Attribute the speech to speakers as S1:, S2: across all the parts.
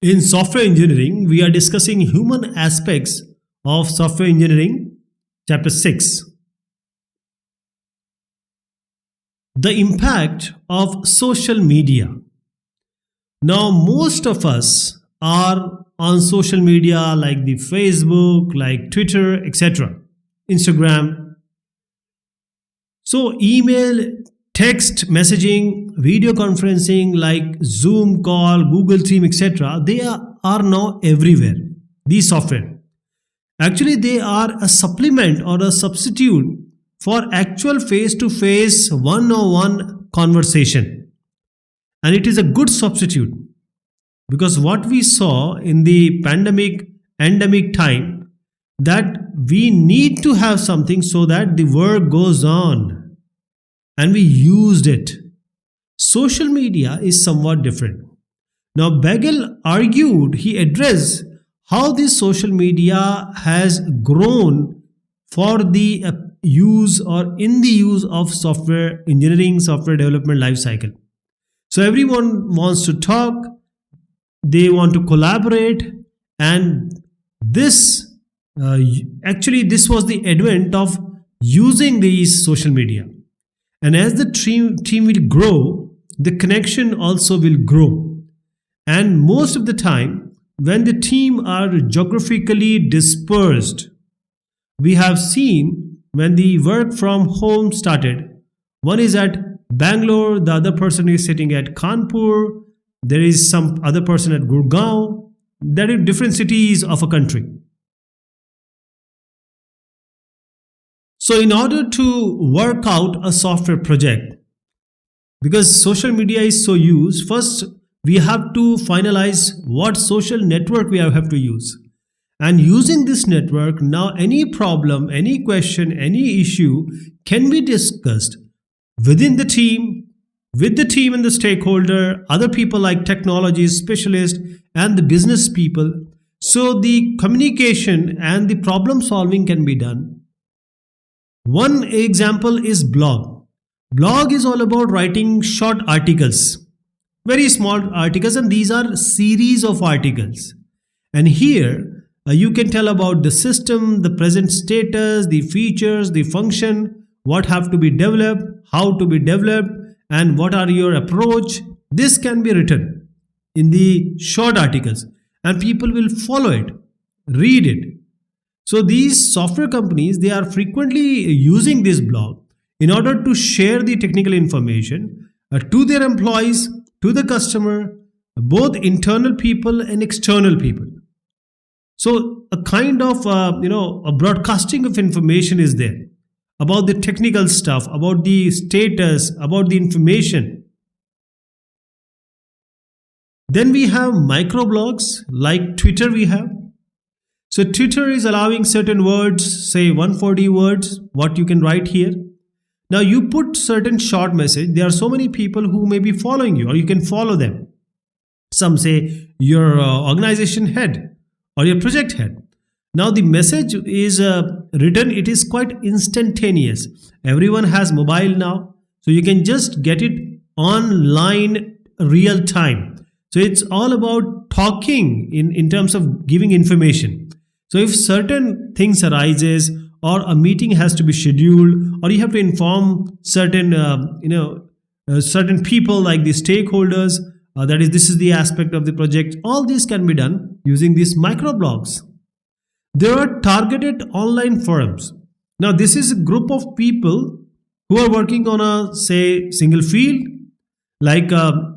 S1: In software engineering, we are discussing human aspects of software engineering, chapter 6. The impact of social media. Now, most of us are on social media like the Facebook, like Twitter, etc., Instagram. So, email, text messaging, video conferencing like Zoom call, Google Team, etc., they are now everywhere. These software. Actually, they are a supplement or a substitute for actual face-to-face one-on-one conversation. And it is a good substitute because what we saw in the endemic time, that we need to have something so that the work goes on, and we used it. Social media is somewhat different. Now, Bagel argued, he addressed how this social media has grown for the use or in the use of software engineering, software development lifecycle. So everyone wants to talk, they want to collaborate, and this this was the advent of using these social media. And as the team will grow, the connection also will grow. And most of the time, when the team are geographically dispersed, we have seen when the work from home started, one is at Bangalore, the other person is sitting at Kanpur, there is some other person at Gurgaon. There are different cities of a country. So in order to work out a software project, because social media is so used, first we have to finalize what social network we have to use. And using this network, now any problem, any question, any issue can be discussed within the team, with the team and the stakeholder, other people like technology specialists and the business people. So the communication and the problem solving can be done. One example is blog. Blog is all about writing short articles, very small articles, and these are series of articles. And here you can tell about the system, the present status, the features, the function, what have to be developed, how to be developed, and what are your approach. This can be written in the short articles and people will follow it, read it. So these software companies, they are frequently using this blog in order to share the technical information to their employees, to the customer, both internal people and external people. So a kind of a broadcasting of information is there about the technical stuff, about the status, about the information. Then we have microblogs like Twitter we have. So Twitter is allowing certain words, say 140 words, what you can write here. Now you put certain short message. There are so many people who may be following you or you can follow them. Some say your organization head or your project head. Now the message is written, it is quite instantaneous. Everyone has mobile now, so you can just get it online real time. So it's all about talking in terms of giving information. So if certain things arises or a meeting has to be scheduled or you have to inform certain certain people like the stakeholders, that is, this is the aspect of the project, all this can be done using these microblogs. There are targeted online forums. Now this is a group of people who are working on a, say, single field, like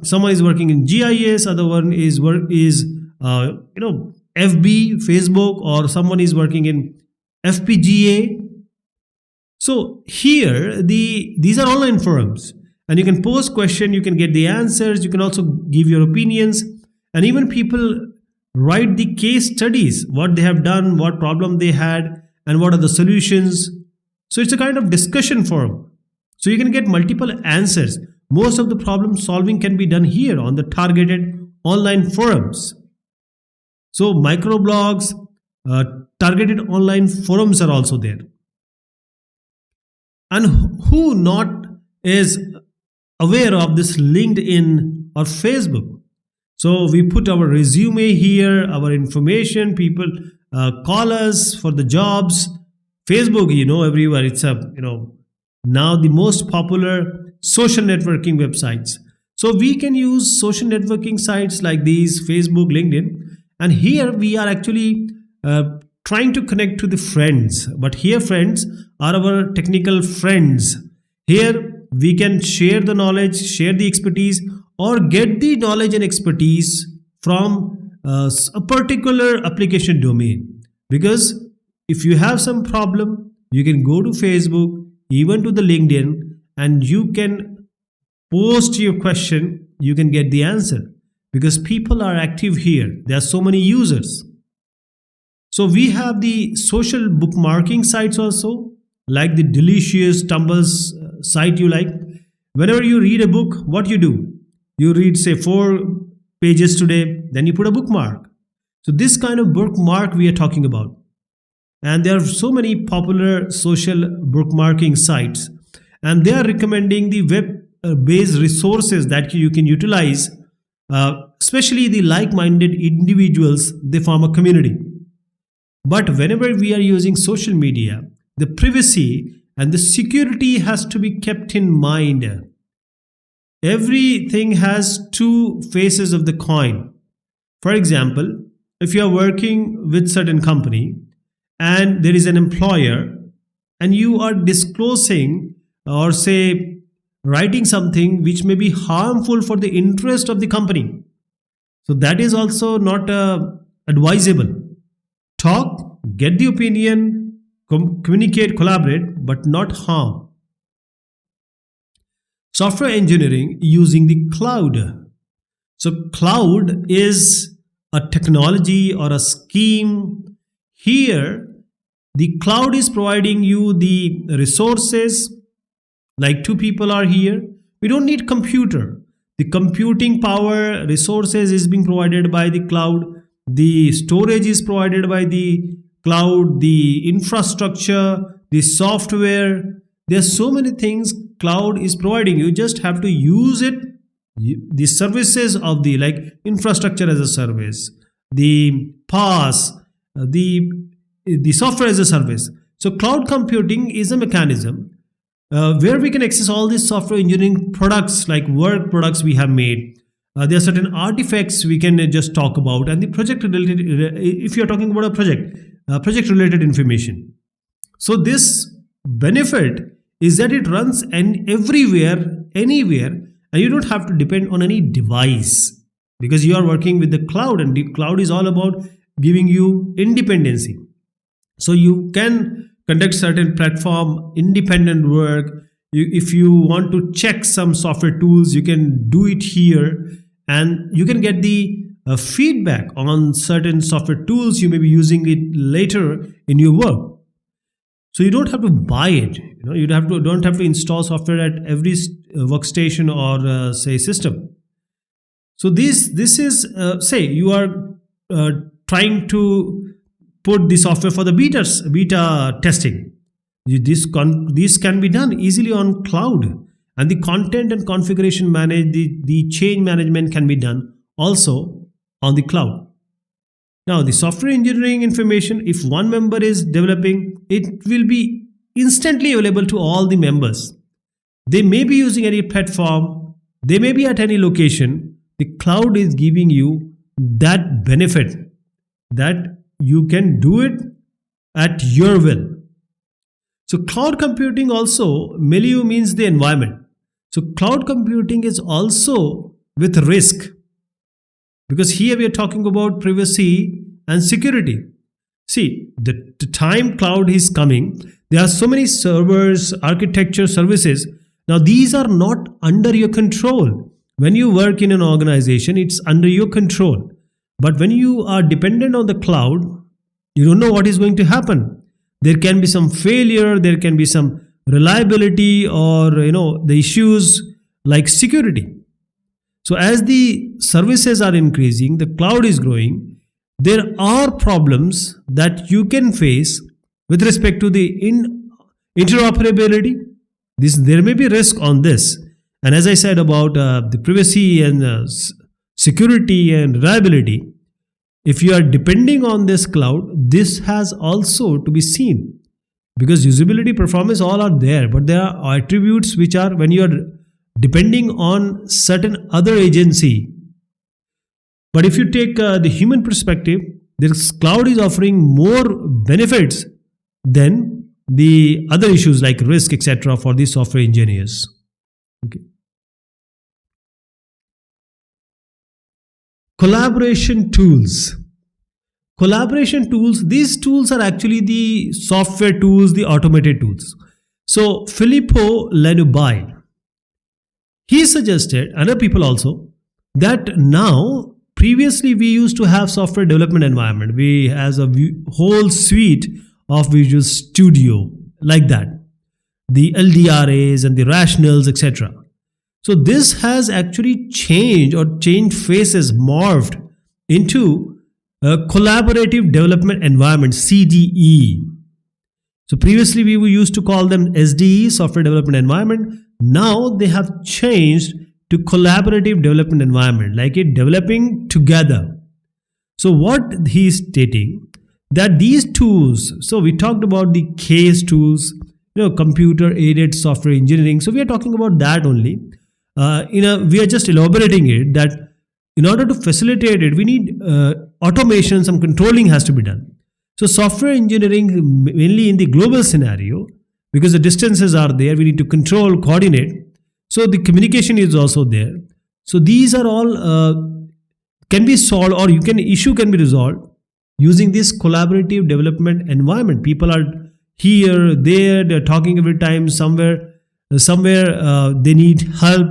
S1: someone is working in GIS, other one is FB, Facebook, or someone is working in FPGA. So here these are online forums and you can post question, you can get the answers, you can also give your opinions, and even people write the case studies, what they have done, what problem they had, and what are the solutions. So it's a kind of discussion forum. So you can get multiple answers. Most of the problem solving can be done here on the targeted online forums. So microblogs, targeted online forums are also there. And who not is aware of this LinkedIn or Facebook? So we put our resume here, our information. People call us for the jobs. Facebook, everywhere. It's now the most popular social networking websites. So we can use social networking sites like these, Facebook, LinkedIn, and here we are actually trying to connect to the friends. But here friends are our technical friends. Here we can share the knowledge, share the expertise, or get the knowledge and expertise from a particular application domain. Because if you have some problem, you can go to Facebook, even to the LinkedIn, and you can post your question, you can get the answer. Because people are active here. There are so many users. So we have the social bookmarking sites also, like the delicious Tumbles site you like. Whenever you read a book, what you do? You read say 4 pages today, then you put a bookmark. So this kind of bookmark we are talking about. And there are so many popular social bookmarking sites, and they are recommending the web-based resources that you can utilize, especially the like-minded individuals. They form a community. But whenever we are using social media, the privacy and the security has to be kept in mind. Everything has two faces of the coin. For example, if you are working with certain company and there is an employer and you are disclosing or say writing something which may be harmful for the interest of the company, so that is also not advisable. Talk, get the opinion, communicate, collaborate, but not harm. Software engineering using the cloud. So cloud is a technology or a scheme. Here, the cloud is providing you the resources. Like 2 people are here. We don't need computer. The computing power resources is being provided by the cloud. The storage is provided by the cloud, the infrastructure, the software. There are so many things cloud is providing. You just have to use it. The services of the like infrastructure as a service, the PaaS, the software as a service. So cloud computing is a mechanism where we can access all these software engineering products like work products we have made. There are certain artifacts we can just talk about, and the project related, if you are talking about a project related information. So this benefit is that it runs everywhere, anywhere, and you don't have to depend on any device because you are working with the cloud, and the cloud is all about giving you independency. So you can conduct certain platform independent work. If you want to check some software tools, you can do it here, and you can get the feedback on certain software tools you may be using it later in your work. So you don't have to buy it. You don't have to install software at every workstation or say system. So this is say you are trying to put the software for the beta testing. This can be done easily on cloud, and the content and configuration the change management can be done also on the cloud. Now the software engineering information, if one member is developing, it will be instantly available to all the members. They may be using any platform, they may be at any location. The cloud is giving you that benefit that you can do it at your will. So cloud computing also, milieu means the environment. So cloud computing is also with risk, because here we are talking about privacy and security. See, the time cloud is coming, there are so many servers, architecture, services. Now these are not under your control. When you work in an organization, it's under your control. But when you are dependent on the cloud, you don't know what is going to happen. There can be some failure, there can be some reliability, or the issues like security. So as the services are increasing, the cloud is growing, there are problems that you can face with respect to the interoperability. There may be risk on this. And as I said about the privacy and security and reliability, if you are depending on this cloud, this has also to be seen, because usability, performance, all are there, but there are attributes which are when you are depending on certain other agency. But if you take the human perspective, this cloud is offering more benefits than the other issues like risk, etc., for the software engineers. Okay. Collaboration tools. Collaboration tools, these tools are actually the software tools, the automated tools. So Filippo Lanubile, he suggested, and other people also, that now previously we used to have software development environment. We has a whole suite of Visual Studio like that, the LDRAs and the rationals, etc. So this has actually changed or changed faces, morphed into a collaborative development environment, CDE. So previously we used to call them SDE, software development environment. Now they have changed to collaborative development environment, like it developing together. So what he is stating, that these tools, so we talked about the case tools, computer aided software engineering. So we are talking about that only. We are just elaborating it, that in order to facilitate it, we need automation, some controlling has to be done. So software engineering, mainly in the global scenario, because the distances are there, we need to control, coordinate. So the communication is also there. So these are all can be solved, or issue can be resolved using this collaborative development environment. People are here, there, they're talking every time, somewhere they need help.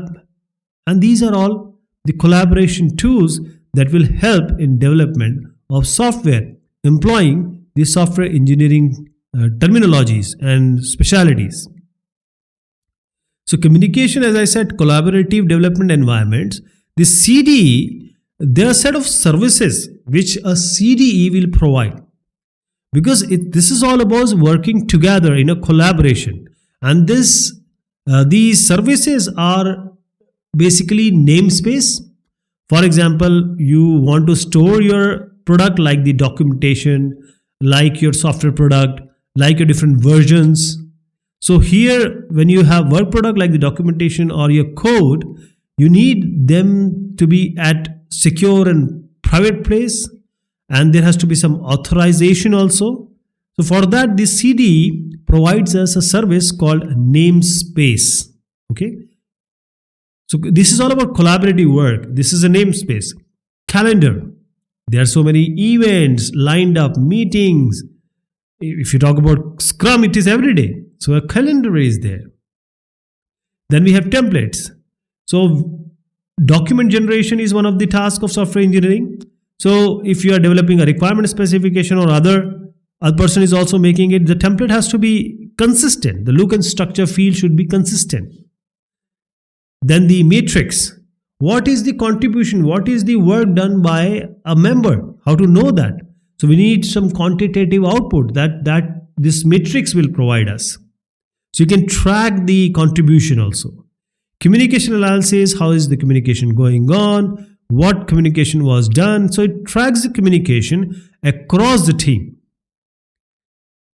S1: And these are all the collaboration tools that will help in development of software, employing the software engineering terminologies and specialities. So communication, as I said, collaborative development environments. The CDE, there are a set of services which a CDE will provide, because this is all about working together in a collaboration. And these services are basically namespace. For example, you want to store your product, like the documentation, like your software product, like your different versions. So here, when you have work product like the documentation or your code, you need them to be at secure and private place, and there has to be some authorization also. So for that, the CDE provides us a service called namespace. Okay. So this is all about collaborative work. This is a namespace. Calendar. There are so many events lined up, meetings. If you talk about Scrum, it is every day. So a calendar is there. Then we have templates. So document generation is one of the tasks of software engineering. So if you are developing a requirement specification or a person is also making it, the template has to be consistent. The look and structure feel should be consistent. Then the matrix. What is the contribution? What is the work done by a member? How to know that? So we need some quantitative output that this matrix will provide us. So you can track the contribution also. Communication analysis, how is the communication going on? What communication was done? So it tracks the communication across the team.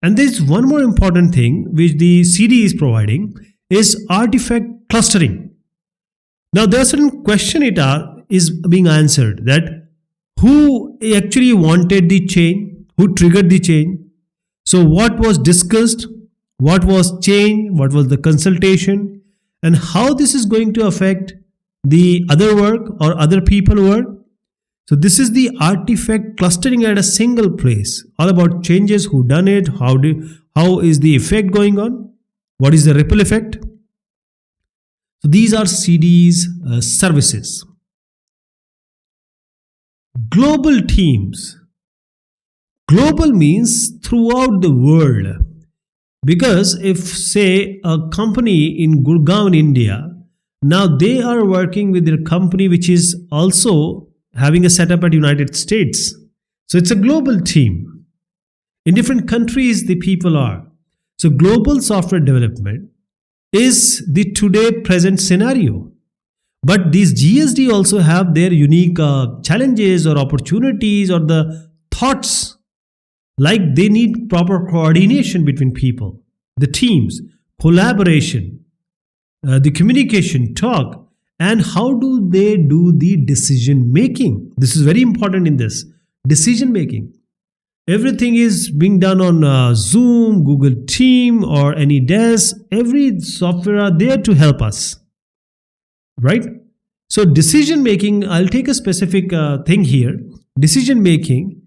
S1: And there's one more important thing which the CD is providing is artifact clustering. Now there are certain questions is being answered, that who actually wanted the change, who triggered the change. So what was discussed, what was changed, what was the consultation, and how this is going to affect the other work or other people work. So this is the artifact clustering at a single place, all about changes, who done it, how is the effect going on, what is the ripple effect. So these are CD's services. Global teams. Global means throughout the world. Because if, say, a company in Gurgaon, India, now they are working with their company which is also having a setup at United States. So it's a global team. In different countries the people are. So global software development is the today present scenario. But these GSD also have their unique challenges or opportunities or the thoughts, like they need proper coordination between people, the teams, collaboration, the communication, talk, and how do they do the decision making. This is very important in this decision making. Everything is being done on Zoom, Google Team, or any desk. Every software are there to help us, right? So decision making, I'll take a specific thing here. Decision making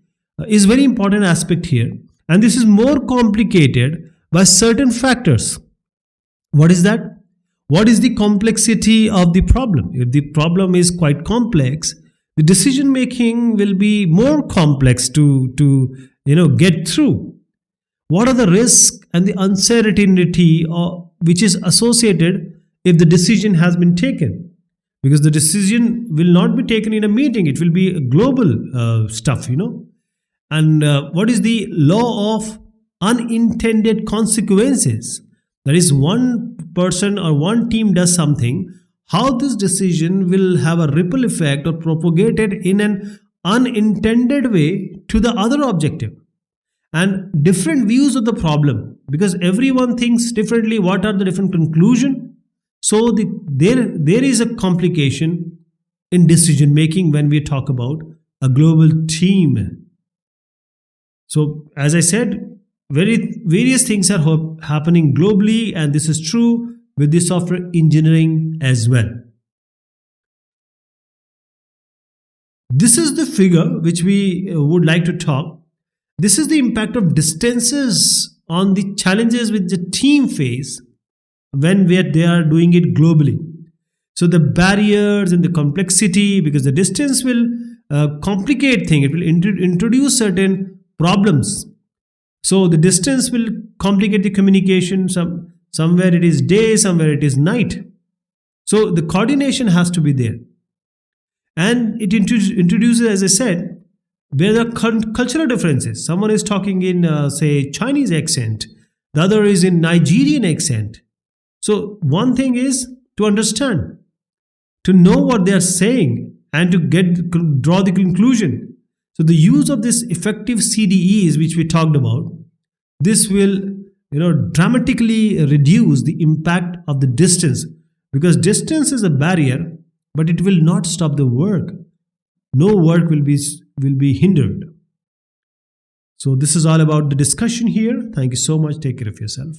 S1: is very important aspect here, and this is more complicated by certain factors. What is that? What is the complexity of the problem? If the problem is quite complex, the decision making will be more complex to get through. What are the risks and the uncertainty which is associated if the decision has been taken? Because the decision will not be taken in a meeting, it will be a global stuff. And what is the law of unintended consequences? That is, one person or one team does something, how this decision will have a ripple effect or propagated in an unintended way to the other objective. And different views of the problem, because everyone thinks differently. What are the different conclusions? So there is a complication in decision making when we talk about a global team. So as I said, various things are happening globally, and this is true with the software engineering as well. This is the figure which we would like to talk. This is the impact of distances on the challenges which the team face when they are doing it globally. So the barriers and the complexity, because the distance will complicate things, it will introduce certain problems. So the distance will complicate the communication. Somewhere it is day, somewhere it is night. So the coordination has to be there. And it introduces, as I said, where there are cultural differences. Someone is talking in, say, Chinese accent. The other is in Nigerian accent. So one thing is to understand, to know what they are saying, and to draw the conclusion. So the use of this effective CDEs, which we talked about, this will dramatically reduce the impact of the distance, because distance is a barrier, but it will not stop the work. No work will be hindered. So this is all about the discussion here. Thank you so much. Take care of yourself.